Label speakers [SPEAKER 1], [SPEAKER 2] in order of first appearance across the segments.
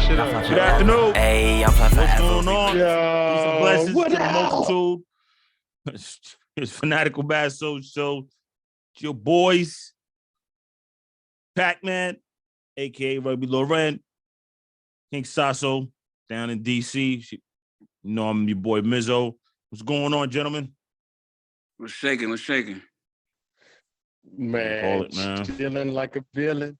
[SPEAKER 1] shit up.
[SPEAKER 2] Good afternoon.
[SPEAKER 3] Hey, I'm flying
[SPEAKER 2] What's going on? Peace and blessings
[SPEAKER 1] What
[SPEAKER 2] to the
[SPEAKER 1] else?
[SPEAKER 2] multitude. It's Fanatical Massholes show. It's your boys, Pac-Man, a.k.a. Rugby Loren, King Sasso, down in D.C. You know I'm your boy Mizzo. What's going on, gentlemen?
[SPEAKER 3] What's shaking?
[SPEAKER 1] Man,
[SPEAKER 2] Call it, man.
[SPEAKER 1] Feeling like a villain.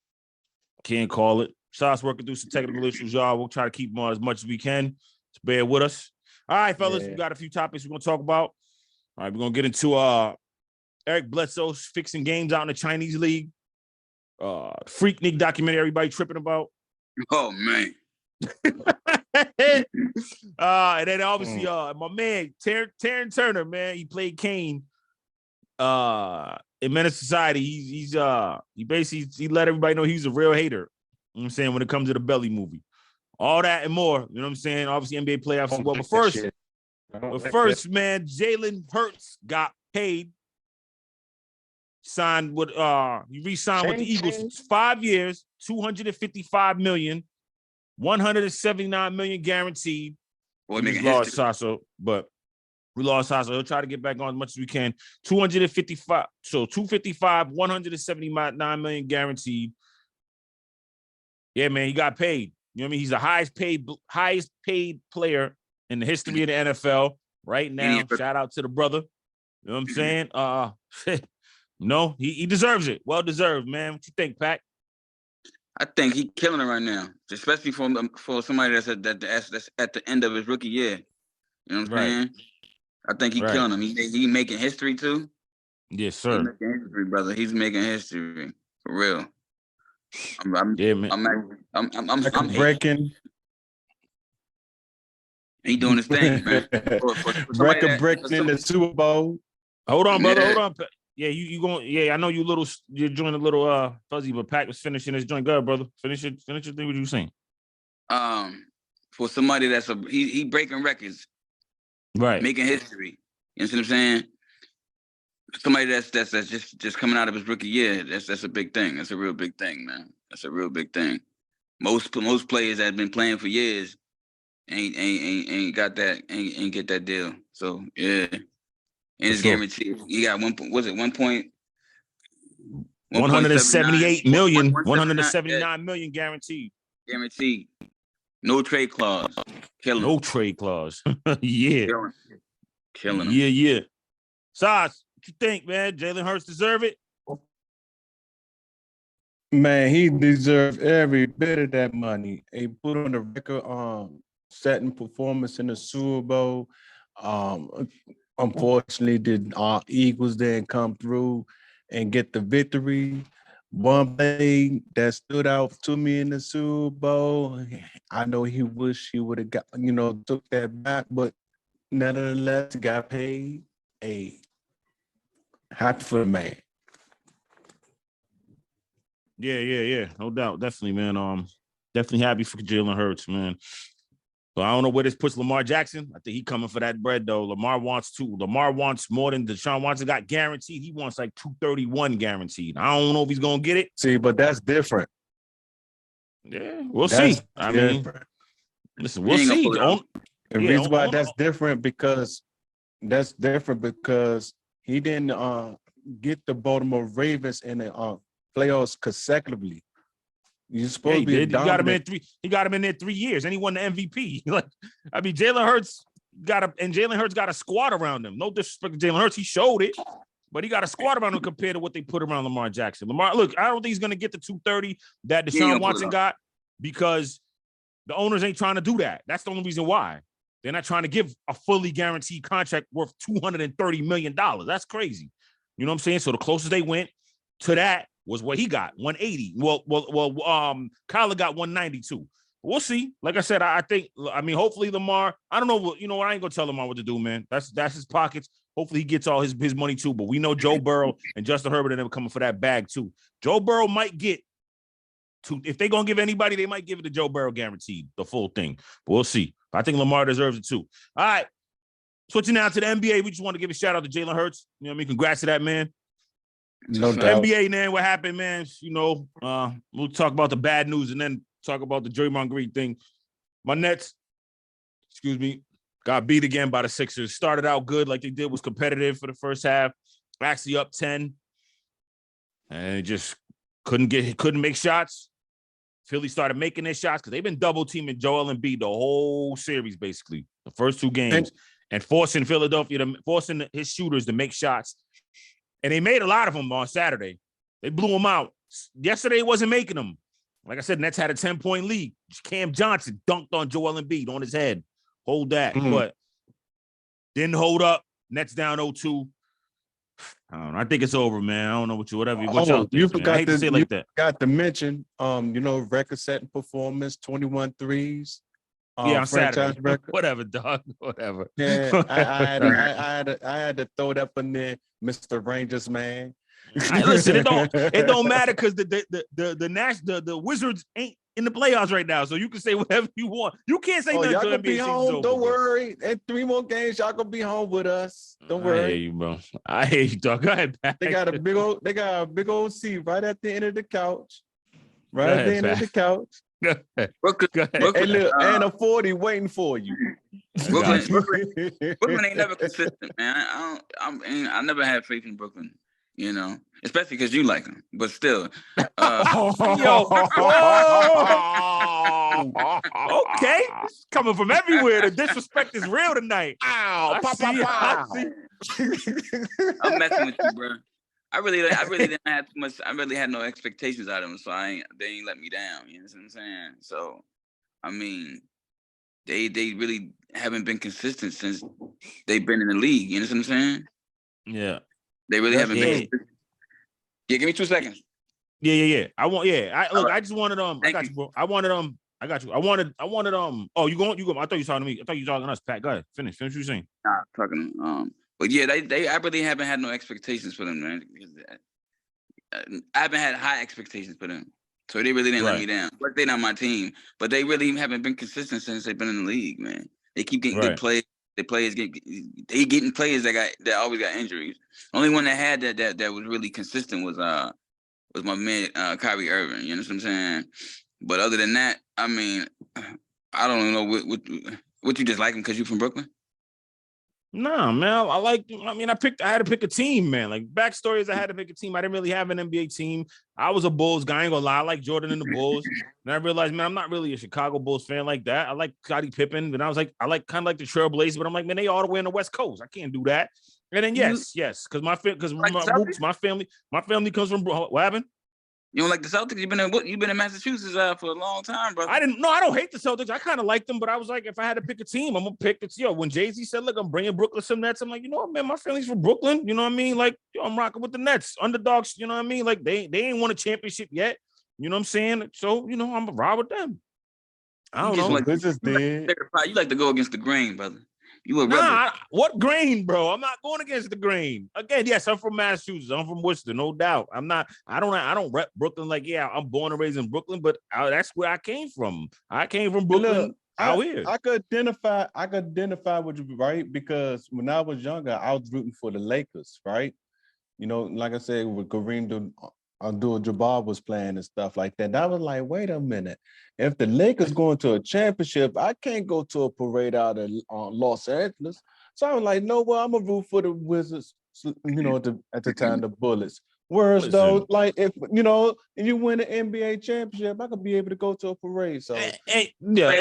[SPEAKER 2] Can't call it. Sauce working through some technical issues, y'all. We'll try to keep them on as much as we can. Just bear with us. All right, fellas,
[SPEAKER 1] Yeah.
[SPEAKER 2] we got a few topics we're going to talk about. All right, we're going to get into Eric Bledsoe's fixing games out in the Chinese League. Freaknik documentary everybody tripping about.
[SPEAKER 3] Oh, man.
[SPEAKER 2] And then obviously my man, Taryn Turner, man, he played Kane in Menace Society. He basically let everybody know he's a real hater. You know what I'm saying? When it comes to the Belly movie. All that and more. You know what I'm saying? Obviously, NBA playoffs as well. But first, man, Jalen Hurts got paid. Signed with he re-signed with the Eagles 5 years, $255 million, $179 million guaranteed.
[SPEAKER 3] Boy,
[SPEAKER 2] We lost Sasso, but we lost Sasso. He'll try to get back on as much as we can. 255, so 255, $179 million guaranteed. Yeah, man, he got paid. You know what I mean? He's the highest paid player in the history of the NFL right now. Shout out to the brother. You know what I'm saying? No, he deserves it. Well deserved, man. What you think, Pac?
[SPEAKER 3] I think he's killing it right now, especially for somebody that's at the end of his rookie year. You know what I'm saying? I think he's killing him. He making history too.
[SPEAKER 2] Yes, sir.
[SPEAKER 3] He's making history, brother. He's making history for real. I'm
[SPEAKER 1] breaking.
[SPEAKER 3] He doing his thing, man.
[SPEAKER 1] Record breaking in the Super Bowl.
[SPEAKER 2] Hold on, brother. Hold on. Yeah, you going? Yeah, I know you're joining a little fuzzy, but Pac was finishing his joint. Good, brother. Finish your thing. What you saying?
[SPEAKER 3] For somebody that's he breaking records,
[SPEAKER 2] right?
[SPEAKER 3] Making history. You know what I'm saying? Somebody that's just coming out of his rookie year. That's a big thing. That's a real big thing, man. That's a real big thing. Most players that have been playing for years ain't got that ain't get that deal. So yeah. And it's guaranteed. You got
[SPEAKER 2] 178 million, 179 million guaranteed.
[SPEAKER 3] Guaranteed. No trade clause.
[SPEAKER 2] No trade clause. Yeah.
[SPEAKER 3] Killing him.
[SPEAKER 2] Yeah. Sauce, what you think, man? Jalen Hurts deserve it?
[SPEAKER 1] Man, he deserves every bit of that money. He put on the record setting performance in the Super Bowl. Unfortunately, the Eagles didn't come through and get the victory. One play that stood out to me in the Super Bowl, I know he wished he would have got, took that back, but nevertheless, got paid. Happy for the man.
[SPEAKER 2] Yeah. No doubt. Definitely, man. Definitely happy for Jalen Hurts, man. So I don't know where this puts Lamar Jackson. I think he coming for that bread, though. Lamar wants more than Deshaun Watson got guaranteed. He wants like 231 guaranteed. I don't know if he's going to get it.
[SPEAKER 1] See, but that's different.
[SPEAKER 2] Yeah, we'll see. I mean, listen, we'll see.
[SPEAKER 1] The reason why that's different because he didn't get the Baltimore Ravens in the playoffs consecutively. You're supposed to be
[SPEAKER 2] he got him in 3. He got him in there 3 years, and he won the MVP. Jalen Hurts got a squad around him. No disrespect to Jalen Hurts, he showed it, but he got a squad around him compared to what they put around Lamar Jackson. Look, I don't think he's going to get the 230 that Deshaun Watson got because the owners ain't trying to do that. That's the only reason why. They're not trying to give a fully guaranteed contract worth $230 million. That's crazy. You know what I'm saying? So the closest they went to that was what he got, 180. Well, Kyler got 192. We'll see. Like I said, I think, hopefully Lamar, I don't know, I ain't gonna tell Lamar what to do, man. That's his pockets. Hopefully he gets all his money too, but we know Joe Burrow and Justin Herbert and them coming for that bag too. Joe Burrow might get if they're gonna give anybody, they might give it to Joe Burrow guaranteed, the full thing. But we'll see. I think Lamar deserves it too. All right. Switching now to the NBA, we just want to give a shout out to Jalen Hurts. You know what I mean? Congrats to that, man.
[SPEAKER 1] No doubt.
[SPEAKER 2] NBA, man, what happened, man? We'll talk about the bad news and then talk about the Draymond Green thing. My Nets, got beat again by the Sixers. Started out good, like they did, was competitive for the first half. Actually up 10. And just couldn't make shots. Philly started making their shots because they've been double teaming Joel Embiid the whole series, basically, the first 2 games, and forcing forcing his shooters to make shots. And they made a lot of them on Saturday. They blew them out. Yesterday wasn't making them. Like I said, Nets had a 10-point lead. Cam Johnson dunked on Joel Embiid on his head. Hold that. But didn't hold up. Nets down 0-2. I don't know. I think it's over, man. I don't know what y'all think,
[SPEAKER 1] you
[SPEAKER 2] man. I hate to say it like that.
[SPEAKER 1] Got to mention, record-setting performance, 21 threes.
[SPEAKER 2] On Saturday.
[SPEAKER 1] Record.
[SPEAKER 2] Whatever, dog. Whatever.
[SPEAKER 1] Yeah, I had to throw that in there, Mr. Rangers, man.
[SPEAKER 2] Listen, it don't matter because the Wizards ain't in the playoffs right now, so you can say whatever you want. You can't say nothing.
[SPEAKER 1] Y'all
[SPEAKER 2] gonna
[SPEAKER 1] be home. Don't worry. In 3 more games, y'all gonna be home with us. Don't worry.
[SPEAKER 2] I hear you, bro. I hear you, dog. Go ahead, Pat.
[SPEAKER 1] They got a big old seat right at the end of the couch. Right at the end of the couch.
[SPEAKER 3] Brooklyn,
[SPEAKER 1] and look, and a 40 waiting for you.
[SPEAKER 3] Brooklyn ain't never consistent, man. I never had faith in Brooklyn. Especially because you like them, but still.
[SPEAKER 2] Okay, coming from everywhere. The disrespect is real tonight.
[SPEAKER 3] I'm messing with you, bro. I really didn't have too much. I really had no expectations out of them, so they ain't let me down. You know what I'm saying? So, I mean, they really haven't been consistent since they've been in the league. You know what I'm saying?
[SPEAKER 2] Yeah.
[SPEAKER 3] They really haven't been. Yeah, give me 2 seconds.
[SPEAKER 2] Yeah. I just wanted I got you, bro. I got you. I wanted Oh, you go. I thought you were talking to me. I thought you were talking to us, Pat. Go ahead. Finish what you're saying.
[SPEAKER 3] Nah, talking. But yeah, I really haven't had no expectations for them, man. I haven't had high expectations for them, so they really didn't let me down. Like they're not my team, but they really haven't been consistent since they've been in the league, man. They keep getting good players. They getting players that always got injuries. Only one that had that was really consistent was my man Kyrie Irving. You know what I'm saying? But other than that, I mean, I don't know what you just like him because you from Brooklyn.
[SPEAKER 2] Nah, man. I had to pick a team, man. Like backstory is I had to pick a team. I didn't really have an NBA team. I was a Bulls guy. I ain't gonna lie. I like Jordan and the Bulls. And I realized, man, I'm not really a Chicago Bulls fan like that. I like Scottie Pippen, but I was like, I like kind of like the Trailblazers, but I'm like, man, they all the way in the West Coast. I can't do that. And then yes, because my family comes from what happened?
[SPEAKER 3] You don't like the Celtics? You've been in Massachusetts for a long time, brother.
[SPEAKER 2] I don't hate the Celtics. I kind of like them, but I was like, if I had to pick a team, I'm gonna pick the team. When Jay-Z said, look, I'm bringing Brooklyn some Nets, I'm like, you know what, man, my family's from Brooklyn. You know what I mean? Like, I'm rocking with the Nets, underdogs. You know what I mean? Like, they ain't won a championship yet. You know what I'm saying? So, I'm gonna ride with them. I don't know.
[SPEAKER 3] You like to go against the grain, brother. You a rebel.
[SPEAKER 2] What grain, bro? I'm not going against the grain. Again, yes, I'm from Massachusetts. I'm from Worcester, no doubt. I don't rep Brooklyn like, yeah, I'm born and raised in Brooklyn, but that's where I came from. I came from Brooklyn out here.
[SPEAKER 1] I could identify with you, right? Because when I was younger, I was rooting for the Lakers, right? Like I said, with Kareem Abdul-Jabbar was playing and stuff like that. And I was like, wait a minute. If the Lakers going to a championship, I can't go to a parade out of Los Angeles. So I was like, no, well, I'm going to root for the Wizards, at the time, the Bullets. Whereas though, like, if, you win an NBA championship, I could be able to go to a parade. So,
[SPEAKER 2] and Pac-Man,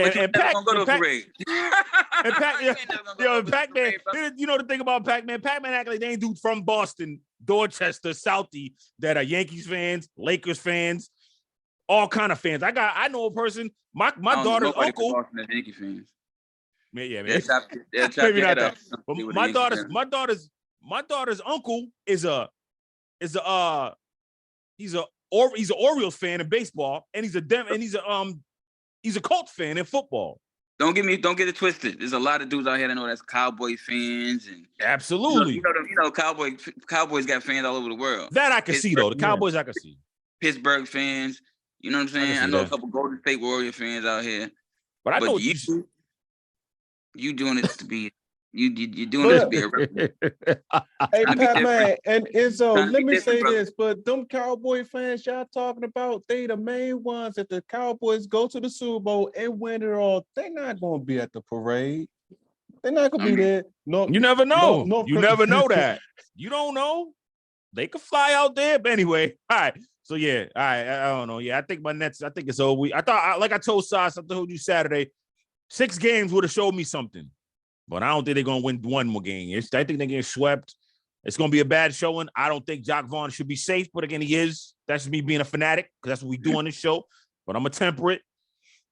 [SPEAKER 2] the thing about Pac-Man actually they ain't dudes from Boston, Dorchester, Southie that are Yankees fans, Lakers fans, all kind of fans. I know a person, my daughter's uncle.
[SPEAKER 3] Yankee fans.
[SPEAKER 2] Man,
[SPEAKER 3] maybe
[SPEAKER 2] not that. But my daughter's uncle is he's an Orioles fan in baseball, and he's a Colts fan in football.
[SPEAKER 3] Don't get it twisted. There's a lot of dudes out here that know that's Cowboy fans and
[SPEAKER 2] absolutely.
[SPEAKER 3] Cowboys got fans all over the world.
[SPEAKER 2] That I can see though. The Cowboys I can see.
[SPEAKER 3] Pittsburgh fans. You know what I'm saying? I know a couple Golden State Warrior fans out here.
[SPEAKER 2] But I know
[SPEAKER 3] you doing it to be You're doing this to be irreverent.
[SPEAKER 1] Hey,
[SPEAKER 3] Trying to be
[SPEAKER 1] Pat, man,
[SPEAKER 3] different.
[SPEAKER 1] and Izzo,
[SPEAKER 3] Trying to
[SPEAKER 1] let
[SPEAKER 3] be
[SPEAKER 1] me
[SPEAKER 3] different,
[SPEAKER 1] say
[SPEAKER 3] brother.
[SPEAKER 1] this, but them Cowboy fans y'all talking about, they the main ones. If the Cowboys go to the Super Bowl and win it all, they're not going to be at the parade. They're not going to be there. No,
[SPEAKER 2] You never know.
[SPEAKER 1] no.
[SPEAKER 2] You never know that. You don't know. They could fly out there. But anyway, all right. So, yeah, all right. I don't know. Yeah, I think my Nets, I think it's over. I thought, like I told Sas, I told you Saturday, 6 games would have showed me something. But I don't think they're going to win one more game. I think they're getting swept. It's going to be a bad showing. I don't think Jock Vaughn should be safe. But again, he is. That's just me being a fanatic because that's what we do on this show. But I'm going to temper it.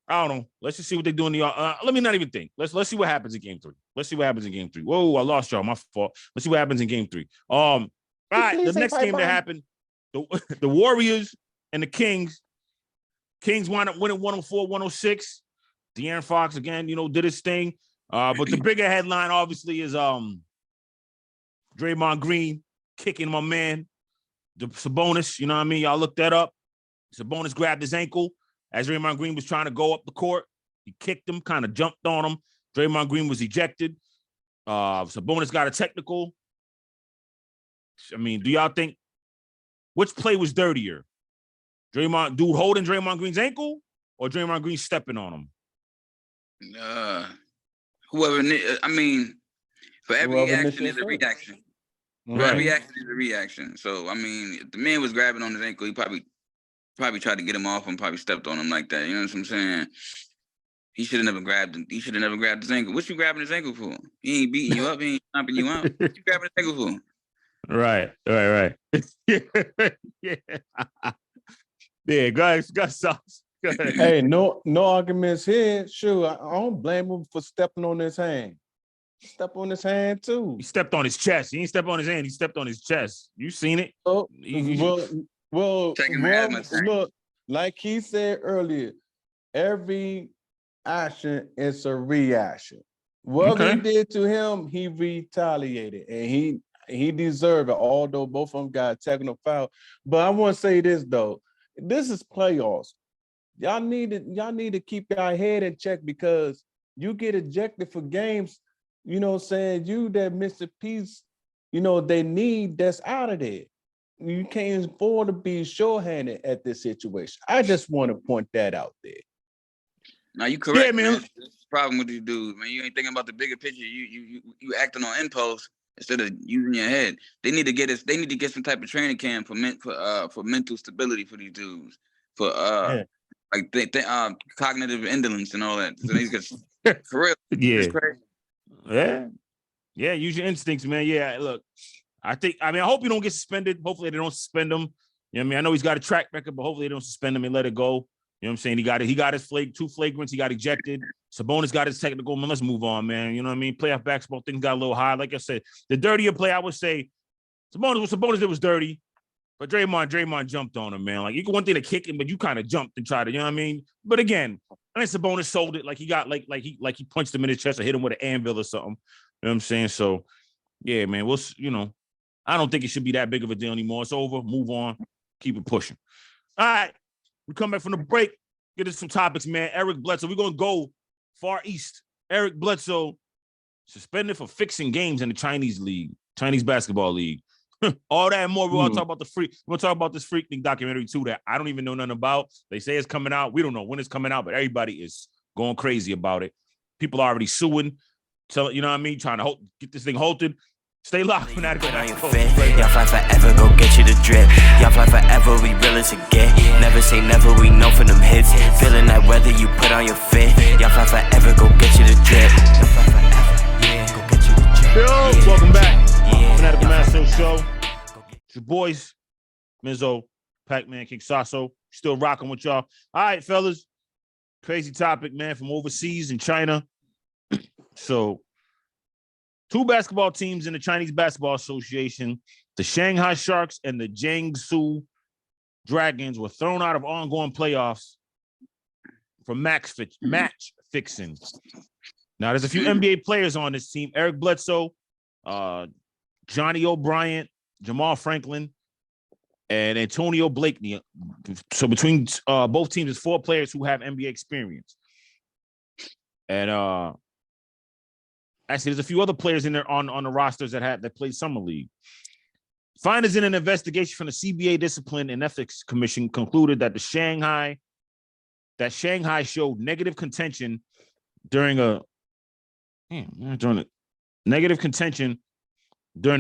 [SPEAKER 2] I don't know. Let's just see what they do in the. Let me not even think. Let's see what happens in game 3. Let's see what happens in game 3. Whoa, I lost y'all. My fault. Let's see what happens in game 3. All right, the next game that happened, the Warriors and the Kings. Kings wound up winning 104-106. De'Aaron Fox again, did his thing. But the bigger headline obviously is Draymond Green kicking my man, the Sabonis. You know what I mean? Y'all look that up. Sabonis grabbed his ankle as Draymond Green was trying to go up the court. He kicked him, kind of jumped on him. Draymond Green was ejected. Sabonis got a technical. I mean, do y'all think which play was dirtier? Dude holding Draymond Green's ankle or Draymond Green stepping on him?
[SPEAKER 3] Whoever, I mean, for every
[SPEAKER 1] Whoever
[SPEAKER 3] action is a reaction. For every action is a reaction. So, I mean, if the man was grabbing on his ankle, he probably tried to get him off and probably stepped on him like that. You know what I'm saying? He should have never grabbed him. He should have never grabbed his ankle. What you grabbing his ankle for? He ain't beating you up. He ain't stomping you out. What you grabbing his ankle for?
[SPEAKER 2] Right. Yeah. Yeah, guys, got sauce.
[SPEAKER 1] Hey, no arguments here. Sure, I don't blame him for stepping on his hand. Step on his hand too.
[SPEAKER 2] He stepped on his chest. He didn't step on his hand. He stepped on his chest. You seen it?
[SPEAKER 1] Oh, well, look, like he said earlier, every action is a reaction. What he did to him, he retaliated, and he deserved it. Although both of them got a technical foul, but I want to say this though: this is playoffs. Y'all need to keep your head in check because you get ejected for games. You know what I'm saying? You that missed a piece, they need that's out of there. You can't afford to be shorthanded at this situation. I just want to point that out there.
[SPEAKER 3] Now you correct,
[SPEAKER 2] yeah, man.
[SPEAKER 3] That's the problem with these dudes, man. You ain't thinking about the bigger picture. You acting on impulse instead of using your head. They need to get some type of training camp for mental stability for these dudes. For like cognitive indolence and all that. So these guys for real.
[SPEAKER 2] Yeah. Yeah, use your instincts, man. Yeah, look. I hope you don't get suspended. Hopefully they don't suspend him. You know what I mean? I know he's got a track record, but hopefully they don't suspend him and let it go. You know what I'm saying? He got his 2 flagrants. He got ejected. Sabonis got his technical. Man, let's move on, man. You know what I mean? Playoff basketball things got a little high. Like I said, the dirtier play, I would say, Sabonis did was dirty, but Draymond jumped on him, man. Like, you can one thing to kick him, but you kind of jumped and tried to, you know what I mean? But again, I think Sabonis sold it. Like he got like he punched him in his chest or hit him with an anvil or something. You know what I'm saying? So, yeah, man, I don't think it should be that big of a deal anymore. It's over. Move on. Keep it pushing. All right. We come back from the break. Get into some topics, man. Eric Bledsoe. We're going to go far east. Eric Bledsoe suspended for fixing games in the Chinese basketball league. All that and more. We're going to talk about we're going to talk about this Freaknik documentary too that I don't even know nothing about. They say it's coming out. We don't know when it's coming out, but everybody is going crazy about it. People are already suing. So, you know what I mean? Trying to get this thing halted. Stay locked. Fanatical Massholes.
[SPEAKER 4] Y'all fly forever, go get you the drip. Y'all fly forever, we real as it get. Never say never, we know for them hits. Feeling that weather you put on your fit. Y'all fly forever, go get you the drip. Y'all fly forever, yeah, go get you the drip.
[SPEAKER 2] Yo, welcome back. Fanatical Massholes show. It's your boys, Mizzo, Pac-Man, King Sasso. Still rocking with y'all. All right, fellas. Crazy topic, man, from overseas in China. So, 2 basketball teams in the Chinese Basketball Association, the Shanghai Sharks and the Jiangsu Dragons, were thrown out of ongoing playoffs for match fixing. Now, there's a few NBA players on this team: Eric Bledsoe, Johnny O'Bryant, Jamal Franklin, and Antonio Blakeney. So between both teams, there's 4 players who have NBA experience. And Actually, there's a few other players in there on the rosters that played summer league. Finders in an investigation from the CBA Discipline and Ethics Commission concluded that Shanghai showed negative contention during the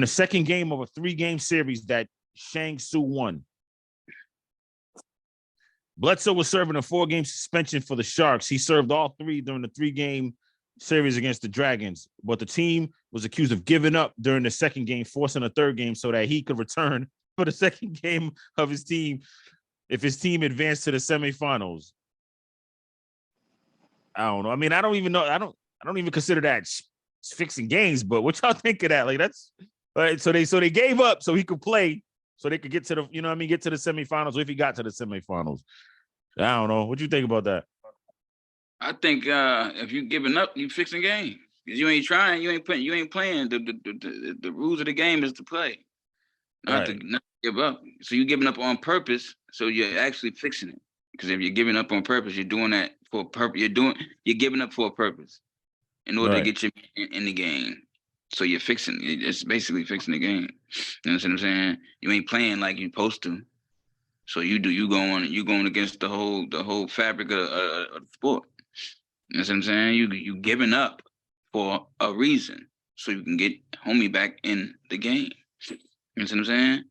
[SPEAKER 2] second game of a 3-game series that Shang-Su won. Bledsoe was serving a 4-game suspension for the Sharks. He served all 3 during the 3-game series against the Dragons, but the team was accused of giving up during the second game, forcing a 3rd game so that he could return for the second game of his team if his team advanced to the semifinals. I don't know. I mean, I don't even know. I don't even consider that fixing games. But what y'all think of that? Like that's right. So they gave up so he could play, so they could get to the get to the semifinals. If he got to the semifinals, I don't know. What you think about that?
[SPEAKER 3] I think if you giving up, you fixing games. Because you ain't trying, you ain't playing. The rules of the game is to play, not to give up. So you're giving up on purpose. So you're actually fixing it. Because if you're giving up on purpose, you're doing that for a purpose. You're giving up for a purpose in order to get you in the game. So you're fixing. It's basically fixing the game. You know what I'm saying? You ain't playing like you're supposed to. So you going against the whole fabric of the sport. You know what I'm saying? You giving up for a reason, so you can get homie back in the game. You know what I'm saying?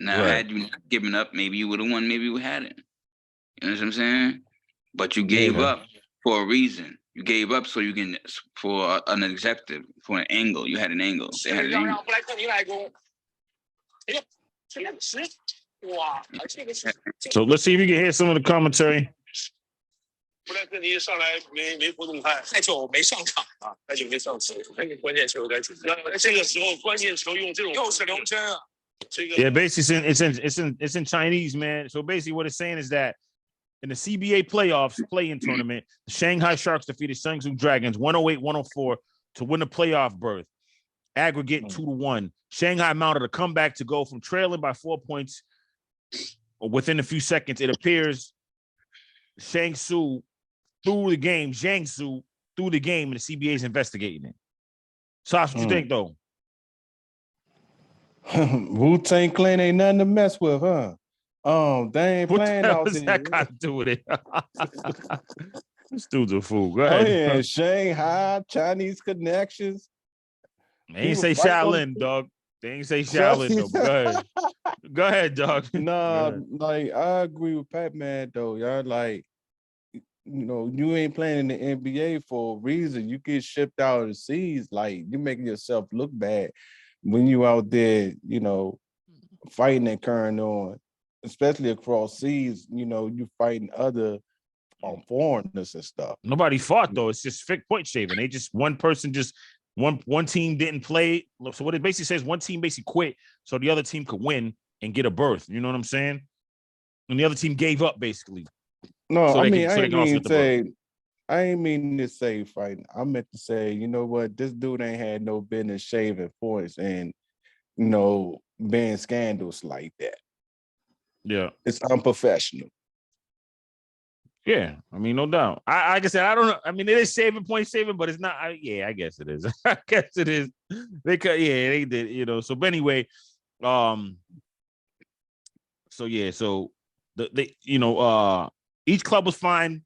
[SPEAKER 3] Now, had you not given up, maybe you would have won, maybe you hadn't. You know what I'm saying? But you gave up for a reason. You gave up so you can, for an objective, for an angle. You had an angle. They had an angle.
[SPEAKER 2] So let's see if you can hear some of the commentary.
[SPEAKER 5] 布莱克尼上来没活动开，太久没上场啊，太久没上场，关键球该出。这个时候关键球用这种又是刘真啊。
[SPEAKER 2] Yeah, basically it's in Chinese, man. So basically what it's saying is that in the CBA playoffs play-in tournament, the Shanghai Sharks defeated Shangzhou Dragons 108-104 to win the playoff berth, aggregate 2-1. Shanghai mounted a comeback to go from trailing by 4 points within a few seconds. It appears Jiangsu through the game, and the CBA is investigating it. Sasha, what you think, though?
[SPEAKER 1] Wu-Tang Clan ain't nothing to mess with, huh? They ain't playing out there.
[SPEAKER 2] What that got to do with it? This dude's a fool. Go ahead.
[SPEAKER 1] Oh, yeah, Shanghai, Chinese connections.
[SPEAKER 2] They ain't say Shaolin, dog. They ain't say Shaolin, though. Go ahead. Go ahead, dog.
[SPEAKER 1] Nah, like, I agree with Pat, man, though. Y'all, like, you know, you ain't playing in the NBA for a reason. You get shipped out of the seas. Like, you're making yourself look bad when you out there, you know, fighting and carrying on, especially across seas. You know, you fighting other foreigners and stuff.
[SPEAKER 2] Nobody fought, though. It's just fake point shaving. They just, one team didn't play. So what it basically says, one team basically quit so the other team could win and get a berth. You know what I'm saying? And the other team gave up, basically.
[SPEAKER 1] No,
[SPEAKER 2] so
[SPEAKER 1] I
[SPEAKER 2] mean,
[SPEAKER 1] I ain't mean to say fighting. I meant to say, you know what, this dude ain't had no business shaving points and, you know, being scandals like that.
[SPEAKER 2] Yeah.
[SPEAKER 1] It's unprofessional.
[SPEAKER 2] Yeah, I mean, no doubt. Like I said, I don't know. I mean, it is point saving, but it's not. I guess it is. I guess it is. They did, you know. So, but anyway, each club was fined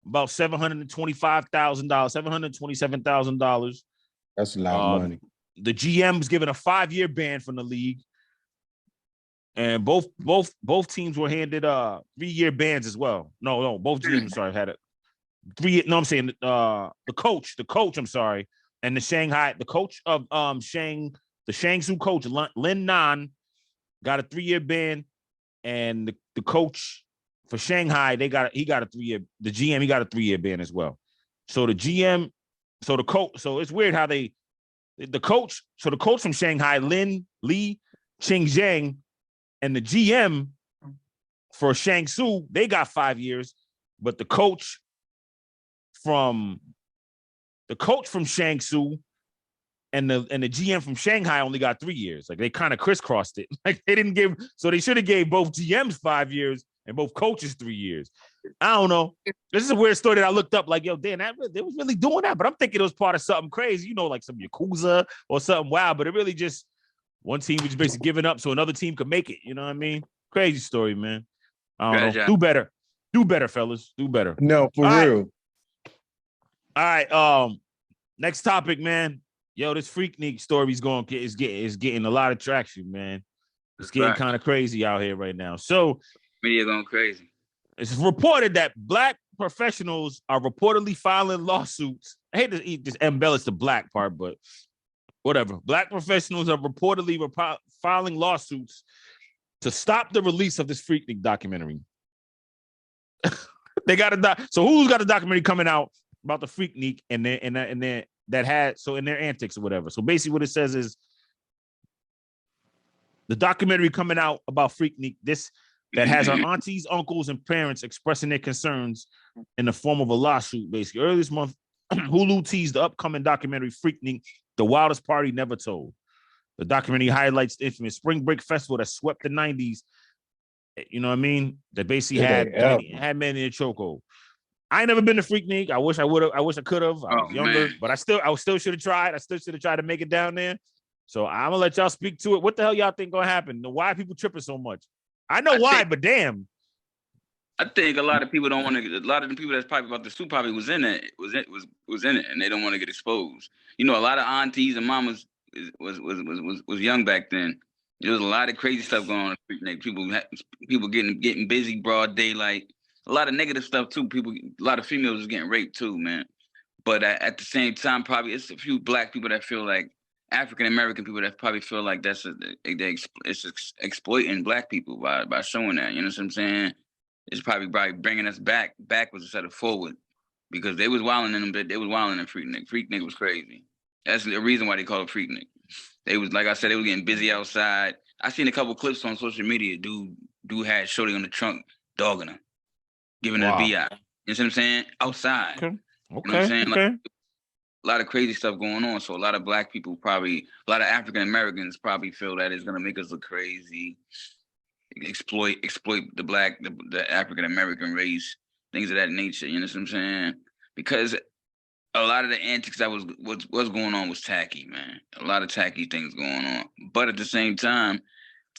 [SPEAKER 2] about $727,000.
[SPEAKER 1] That's a lot of money.
[SPEAKER 2] The GM was given a 5-year ban from the league, and both teams were handed 3-year bans as well. No, both GMs had a 3. No, I'm saying the coach. I'm sorry, and the coach of the Shangzhou coach Lin Nan got a 3-year ban, and the coach for Shanghai, he got a 3-year. The GM, he got a 3-year ban as well. So the GM, so the coach, so it's weird how the coach from Shanghai, Li Qingzhang, and the GM for Shangsu, they got 5 years, but the coach from Shangsu and the GM from Shanghai only got 3 years. Like they kind of crisscrossed it. Like they didn't give, so they should have gave both GMs 5 years and both coaches 3 years. I don't know. This is a weird story that I looked up. Like, yo, damn, they was really doing that. But I'm thinking it was part of something crazy, you know, like some Yakuza or something wild. But it really just one team was just basically giving up so another team could make it. You know what I mean? Crazy story, man. I don't know. Do better. Do better, fellas. Do better.
[SPEAKER 1] No, for
[SPEAKER 2] All
[SPEAKER 1] real.
[SPEAKER 2] right. All right. Next topic, man. Yo, this Freaknik story is getting a lot of traction, man. It's getting kind of crazy out here right now. So
[SPEAKER 3] media going crazy.
[SPEAKER 2] It's reported that black professionals are reportedly filing lawsuits. I hate to just embellish the black part, but whatever. Black professionals are reportedly filing lawsuits to stop the release of this Freaknik documentary. They got so Hulu's got a documentary coming out about the Freaknik and in their antics or whatever. So basically what it says is the documentary coming out about Freaknik, that has our aunties, uncles, and parents expressing their concerns in the form of a lawsuit, basically. Earlier this month, Hulu teased the upcoming documentary Freaknik, The Wildest Party Never Told. The documentary highlights the infamous Spring Break Festival that swept the 90s, you know what I mean? That basically had men in a chokehold. I ain't never been to Freaknik. I wish I would have. I wish I could have. I was younger, but I still should have tried. I still should have tried to make it down there. So I'm gonna let y'all speak to it. What the hell y'all think gonna happen? Why are people tripping so much? I know why, but damn.
[SPEAKER 3] I think a lot of people don't want to. A lot of the people that's probably about the suit probably was in it, was in it, and they don't want to get exposed. You know, a lot of aunties and mamas was young back then. There was a lot of crazy stuff going on. People getting busy broad daylight. A lot of negative stuff too. A lot of females was getting raped too, man. But at the same time, probably it's a few black people that feel like African American people that probably feel like it's exploiting black people by showing that. You know what I'm saying? It's probably bringing us backwards instead of forward, because they was wilding in them. They was wilding in Freaknik. Freaknik was crazy. That's the reason why they call it Freaknik. They was, like I said, they was getting busy outside. I seen a couple clips on social media. Dude had shorty on the trunk dogging her, giving her a VI. You know what I'm saying? Outside.
[SPEAKER 2] Okay.
[SPEAKER 3] You know what I'm saying?
[SPEAKER 2] Okay.
[SPEAKER 3] Like, a lot of crazy stuff going on. So a lot of black people a lot of African Americans probably feel that it's gonna make us look crazy, exploit the African American race, things of that nature. You know what I'm saying? Because a lot of the antics that was going on was tacky, man. A lot of tacky things going on. But at the same time,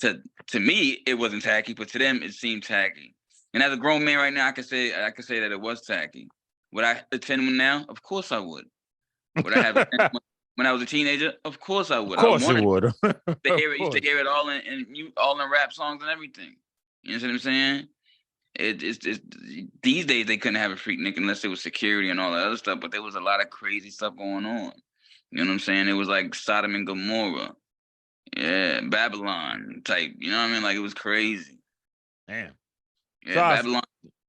[SPEAKER 3] to me, it wasn't tacky, but to them, it seemed tacky. And as a grown man right now, I could say that it was tacky. Would I attend one now? Of course I would. Would I have when I was a teenager? Of course I would.
[SPEAKER 2] Of course you would.
[SPEAKER 3] Used to hear it all in rap songs and everything. You know what I'm saying? It's these days they couldn't have a Freaknik unless it was security and all that other stuff. But there was a lot of crazy stuff going on. You know what I'm saying? It was like Sodom and Gomorrah, Babylon type. You know what I mean? Like, it was crazy.
[SPEAKER 2] Damn.
[SPEAKER 3] Yeah,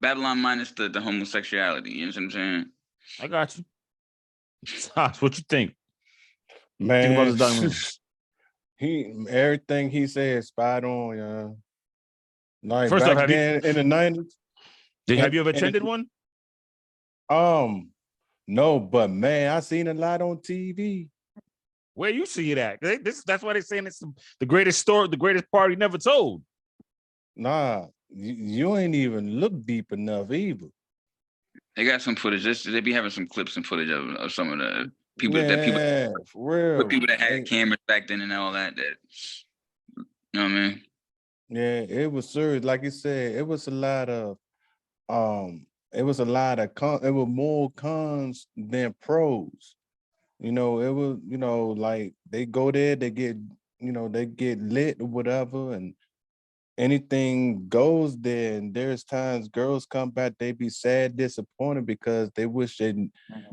[SPEAKER 3] Babylon minus the homosexuality. You know what I'm saying?
[SPEAKER 2] I got you. Sauce, what you think?
[SPEAKER 1] Man,
[SPEAKER 2] think about this documentary?
[SPEAKER 1] Everything he said spot on, yeah. Like,
[SPEAKER 2] First
[SPEAKER 1] back
[SPEAKER 2] off,
[SPEAKER 1] then in the 90s.
[SPEAKER 2] Have you ever attended one?
[SPEAKER 1] No, but man, I seen a lot on TV.
[SPEAKER 2] Where you see it at? That's why they're saying it's the greatest story, the greatest party never told.
[SPEAKER 1] Nah, you ain't even look deep enough either.
[SPEAKER 3] They got some footage. They be having some clips and footage of some of the people
[SPEAKER 1] for real.
[SPEAKER 3] People that had cameras back then and all that. You know what I mean?
[SPEAKER 1] Yeah, it was serious. Like you said, it was a lot of it was more cons than pros. You know, it was, like they go there, they get lit or whatever, and anything goes there. And there's times girls come back, they be sad, disappointed because they wish they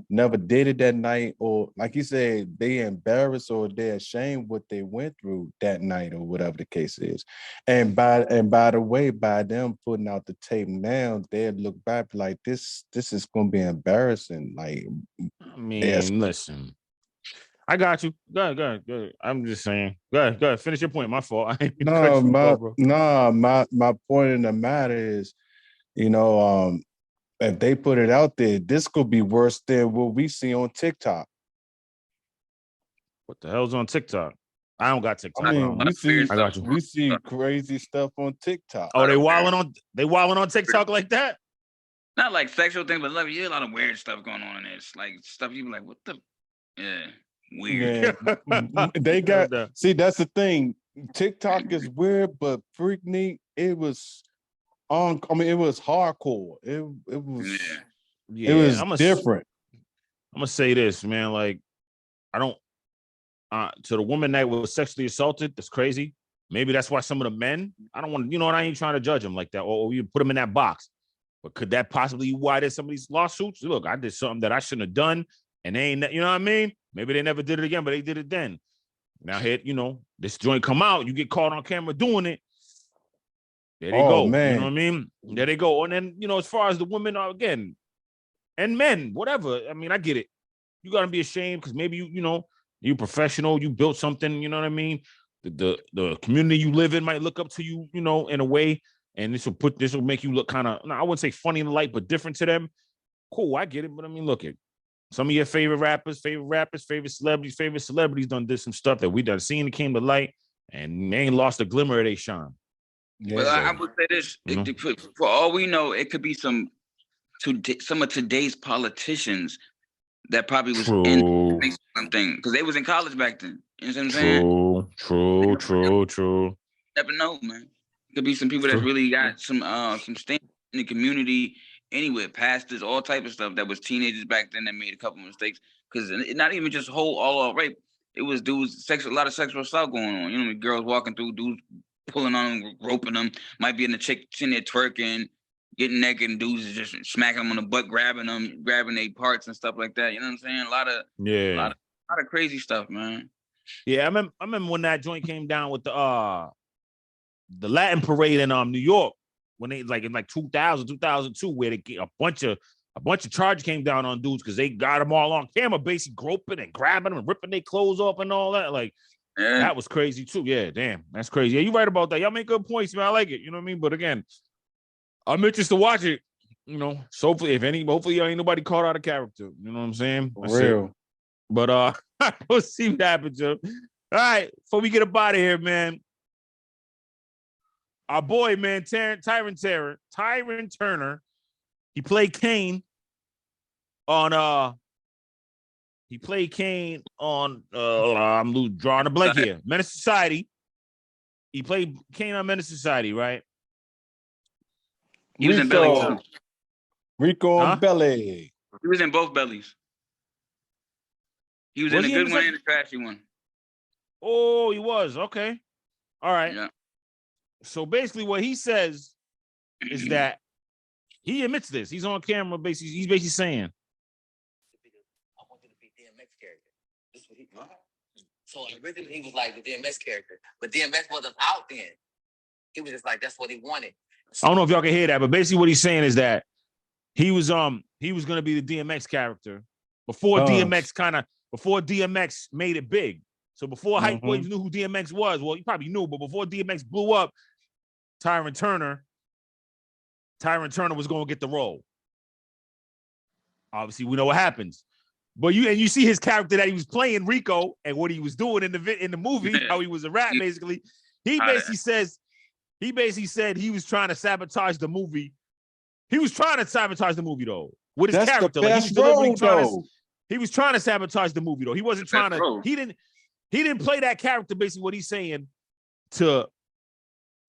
[SPEAKER 1] never did it that night, or like you said, they embarrassed or they're ashamed what they went through that night or whatever the case is. And by the way, by them putting out the tape now, they'll look back like this is gonna be embarrassing. Like,
[SPEAKER 2] I mean, listen. I got you. Go ahead. I'm just saying. Go ahead. Finish your point. My fault.
[SPEAKER 1] My point in the matter is, if they put it out there, this could be worse than what we see on TikTok.
[SPEAKER 2] What the hell's on TikTok? I don't got TikTok.
[SPEAKER 1] I mean, we see crazy stuff on TikTok.
[SPEAKER 2] Oh, they wilding on TikTok like that?
[SPEAKER 3] not like sexual things, but a lot of weird stuff going on in there. It's like stuff you be like, what the? Yeah, weird.
[SPEAKER 1] Yeah, they got. See, that's the thing. TikTok is weird, but Freaknik, it was on. I mean, it was hardcore. It was.
[SPEAKER 3] Yeah.
[SPEAKER 1] It was different.
[SPEAKER 2] I'm gonna say this, man. Like, I don't. To the woman that was sexually assaulted, that's crazy. Maybe that's why some of the men. I don't want. You know what? I ain't trying to judge them like that, or you put them in that box. But could that possibly be why there's some of these lawsuits? Look, I did something that I shouldn't have done, and they ain't. You know what I mean? Maybe they never did it again, but they did it then. Now, here, this joint come out, you get caught on camera doing it. There they go.
[SPEAKER 1] Man.
[SPEAKER 2] You know what I mean? There they go. And then, as far as the women are, again, and men, whatever. I mean, I get it. You got to be ashamed because maybe you professional, you built something, you know what I mean? The community you live in might look up to you, in a way, and this will make you look kind of, I wouldn't say funny in the light, but different to them. Cool, I get it. But I mean, look at some of your favorite celebrities done did some stuff that we done seen that came to light, and they ain't lost a glimmer of their shine.
[SPEAKER 3] Yeah, but I would say this: for all we know, it could be some of today's politicians that probably was in something because they was in college back then. You know what I'm saying?
[SPEAKER 2] True.
[SPEAKER 3] Never know, man. Could be some people that really got some stand in the community. Anyway, pastors, all type of stuff that was teenagers back then that made a couple mistakes. Because not even just all out rape. It was dudes, a lot of sexual assault going on. Girls walking through, dudes pulling on them, roping them. Might be in the chick in there twerking, getting naked, and dudes is just smacking them on the butt, grabbing their parts and stuff like that. You know what I'm saying? A lot of crazy stuff, man.
[SPEAKER 2] Yeah, I remember when that joint came down with the Latin parade in New York. When they in 2000, 2002, where they get a bunch of charges came down on dudes because they got them all on camera, basically groping and grabbing them and ripping their clothes off and all that. That was crazy too. Yeah, damn, that's crazy. Yeah, you're right about that. Y'all make good points, man. I like it. You know what I mean? But again, I'm interested to watch it. So hopefully ain't nobody caught out of character. You know what I'm saying?
[SPEAKER 1] For real.
[SPEAKER 2] It. But we'll see what happens, Joe. All right, before we get up out of here, man. Our boy, man, Tyron Turner. He played Kane on I'm drawing a blank here. Menace Society. He played Kane on Menace Society, right?
[SPEAKER 3] He was in Belly.
[SPEAKER 1] Rico on Belly.
[SPEAKER 3] He was in both Bellies. He was in the good one and the trashy one.
[SPEAKER 2] Oh, he was. Okay. All right.
[SPEAKER 3] Yeah.
[SPEAKER 2] So basically what he says is that he admits this. He's on camera. He's basically saying,
[SPEAKER 6] I want you to be DMX character. This is what he So originally he was like the DMX character, but DMX wasn't out then. He was just like, that's what he wanted.
[SPEAKER 2] I don't know if y'all can hear that, but basically what he's saying is that he was gonna be the DMX character before DMX made it big. So before Hype Boys knew who DMX was, well, you probably knew, but before DMX blew up, Tyron Turner was going to get the role. Obviously, we know what happens. But you see his character that he was playing, Rico, and what he was doing in the movie, how he was a rat, basically. He basically said he was trying to sabotage the movie. He was trying to sabotage the movie, though, with his character. He was trying to sabotage the movie, though. He wasn't trying to. He didn't play that character. Basically, what he's saying to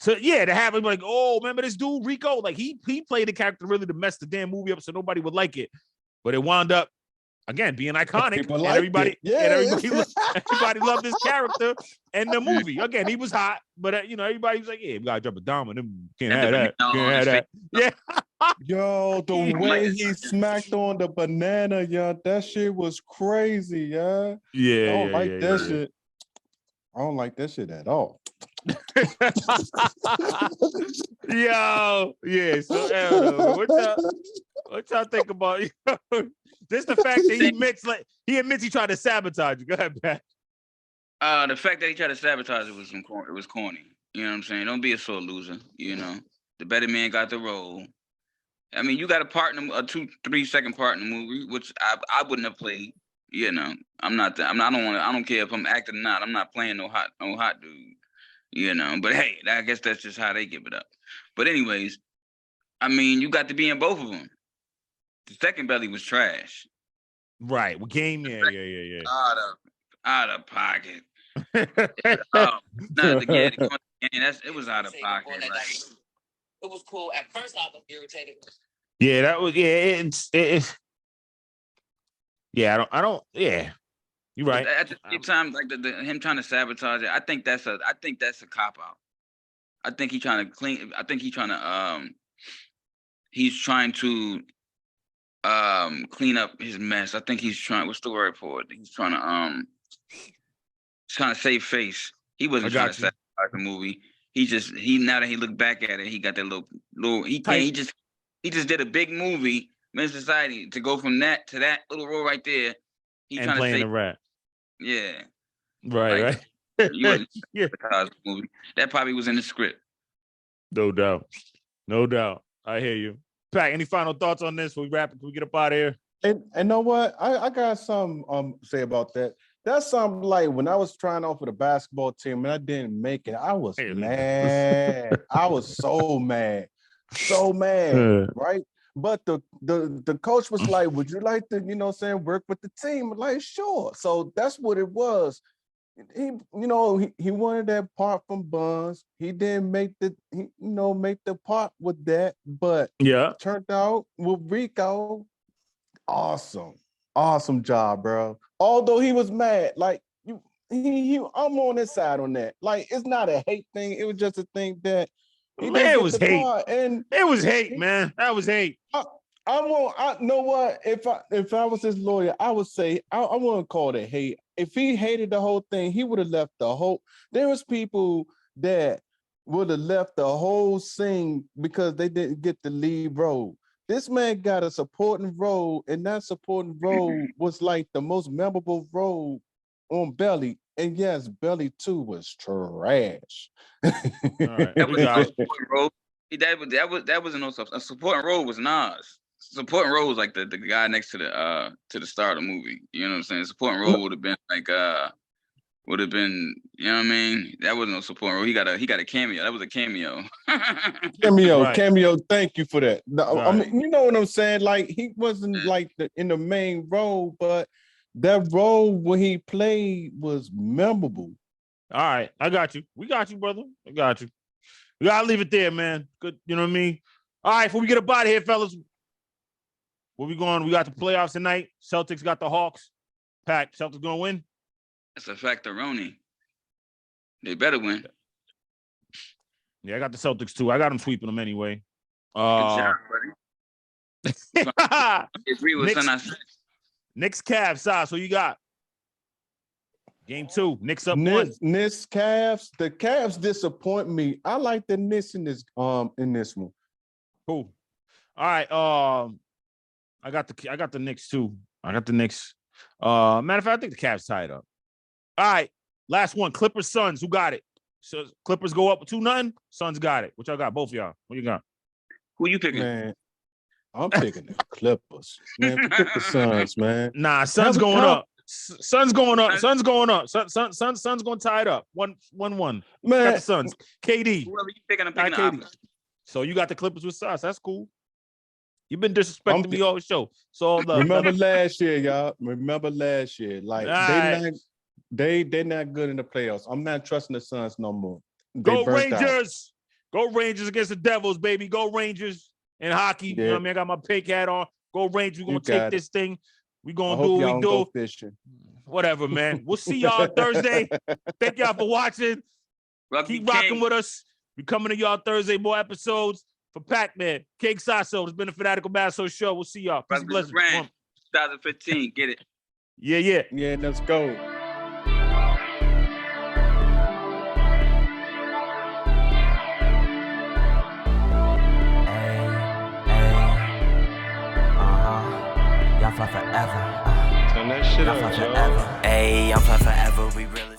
[SPEAKER 2] have him like, oh, remember this dude Rico? Like he played the character really to mess the damn movie up so nobody would like it, but it wound up again being iconic. And everybody loved his character and the movie. Again, he was hot, but everybody was like, yeah, we gotta drop a dime on him. Can't have that. Yeah.
[SPEAKER 1] Yo, the way he smacked on the banana, yo, that shit was crazy, yeah.
[SPEAKER 2] Yeah.
[SPEAKER 1] I don't like that shit. I don't like that shit at all.
[SPEAKER 2] Yo, yeah. So what y'all think about just the fact that he admits he tried to sabotage you? Go ahead, Pat.
[SPEAKER 3] The fact that he tried to sabotage it was corny. You know what I'm saying? Don't be a sore loser. The better man got the role. I mean, you got a part in a 2-3 second part in the movie, which I wouldn't have played. I don't care if I'm acting or not. I'm not playing no hot dude. But hey, I guess that's just how they give it up. But anyways, I mean, you got to be in both of them. The second belly was trash.
[SPEAKER 2] Right. What game? Yeah.
[SPEAKER 3] Out of pocket. It was out of pocket.
[SPEAKER 6] It was cool. At first, I was irritated.
[SPEAKER 2] Yeah, that was I don't. Yeah, you're right.
[SPEAKER 3] At the same time, like him trying to sabotage it, I think that's a cop out. I think he's trying to clean. I think he's trying to clean up his mess. I think he's trying. What's the word for it? He's trying to save face. He wasn't trying to sabotage the movie. He now that he looked back at it, he got that little. He just did a big movie, Men's Society, to go from that to that little role right there. He's
[SPEAKER 2] and
[SPEAKER 3] trying
[SPEAKER 2] playing
[SPEAKER 3] to say,
[SPEAKER 2] the rat.
[SPEAKER 3] Yeah.
[SPEAKER 2] Right.
[SPEAKER 3] Yeah. Movie. That probably was in the script.
[SPEAKER 2] No doubt. I hear you. Pac, any final thoughts on this? We wrap it. Can we get up out of here?
[SPEAKER 1] And know what? I got something say about that. That's something like when I was trying out for the basketball team and I didn't make it. I was mad. I was so mad. Right? But the coach was like, would you like to, work with the team? I'm like, sure. So that's what it was. He wanted that part from Buns. He didn't make the part with that, but turned out with Rico. Awesome job, bro. Although he was mad, like I'm on his side on that. Like, it's not a hate thing. It was just a thing that
[SPEAKER 2] it was hate. And it was hate, man. That was hate.
[SPEAKER 1] I know what? If I was his lawyer, I would say I wouldn't call it hate. If he hated the whole thing, he would have left the whole. There was people that would have left the whole scene because they didn't get the lead role. This man got a supporting role, and that supporting role was like the most memorable role on Belly. And yes, Belly 2 was trash.
[SPEAKER 2] All right.
[SPEAKER 3] That was a supporting role. That wasn't no a supporting role was Nas. Supporting role was like the guy next to the star of the movie. You know what I'm saying? Supporting role would have been like you know what I mean? That wasn't no supporting role. He got a cameo. That was a cameo.
[SPEAKER 1] Cameo. Thank you for that. I mean, you know what I'm saying? Like, he wasn't like in the main role, but that role when he played was memorable.
[SPEAKER 2] All right, I got you. We got you, brother. I got you. We gotta leave it there, man. Good, you know what I mean? All right, before we get up out of here, fellas. Where we going? We got the playoffs tonight. Celtics got the Hawks. Pac, Celtics gonna win?
[SPEAKER 3] That's a factoroni. They better win.
[SPEAKER 2] Yeah, I got the Celtics too. I got them sweeping them anyway.
[SPEAKER 3] Good job, buddy. Agree with something I said.
[SPEAKER 2] Knicks, Cavs, Sas, who you got? Game 2. Knicks up 1.
[SPEAKER 1] Knicks, Cavs. The Cavs disappoint me. I like the Knicks in this one.
[SPEAKER 2] Cool. All right. I got the Knicks too. I got the Knicks. Matter of fact, I think the Cavs tied up. All right. Last one. Clippers, Suns. Who got it? So Clippers go up 2-0. Suns got it. What y'all got? Both of y'all. What you got?
[SPEAKER 3] Who you picking?
[SPEAKER 1] Man, I'm picking the Clippers. Man, pick the Suns, man.
[SPEAKER 2] Nah, Suns going up. Suns going up. Suns going up. Suns going to tie it up. 1-1. Man, got the Suns. KD.
[SPEAKER 3] Whoever you picking, I'm picking the opposite.
[SPEAKER 2] So you got the Clippers with Sauce. That's cool. You've been disrespecting me all the show. So
[SPEAKER 1] remember last year, y'all. Remember last year. Like, they're not good in the playoffs. I'm not trusting the Suns no more.
[SPEAKER 2] Go Rangers. Go Rangers against the Devils, baby. Go Rangers in hockey. Yeah. You know what I mean? I got my pig hat on. Go Rangers. We're going to take this thing. We're going to do what we do.
[SPEAKER 1] Fishing.
[SPEAKER 2] Whatever, man. We'll see y'all Thursday. Thank y'all for watching. Keep rocking with us. We're coming to y'all Thursday, more episodes. For Pac-Man, Cake Sasso, it's been a Fanatical Massholes show. We'll see y'all. Peace and blessings.
[SPEAKER 3] 2015, get it.
[SPEAKER 1] Yeah, let's go.
[SPEAKER 4] Y'all fly forever.
[SPEAKER 1] Turn that shit up,
[SPEAKER 4] Hey, y'all fly forever. We really.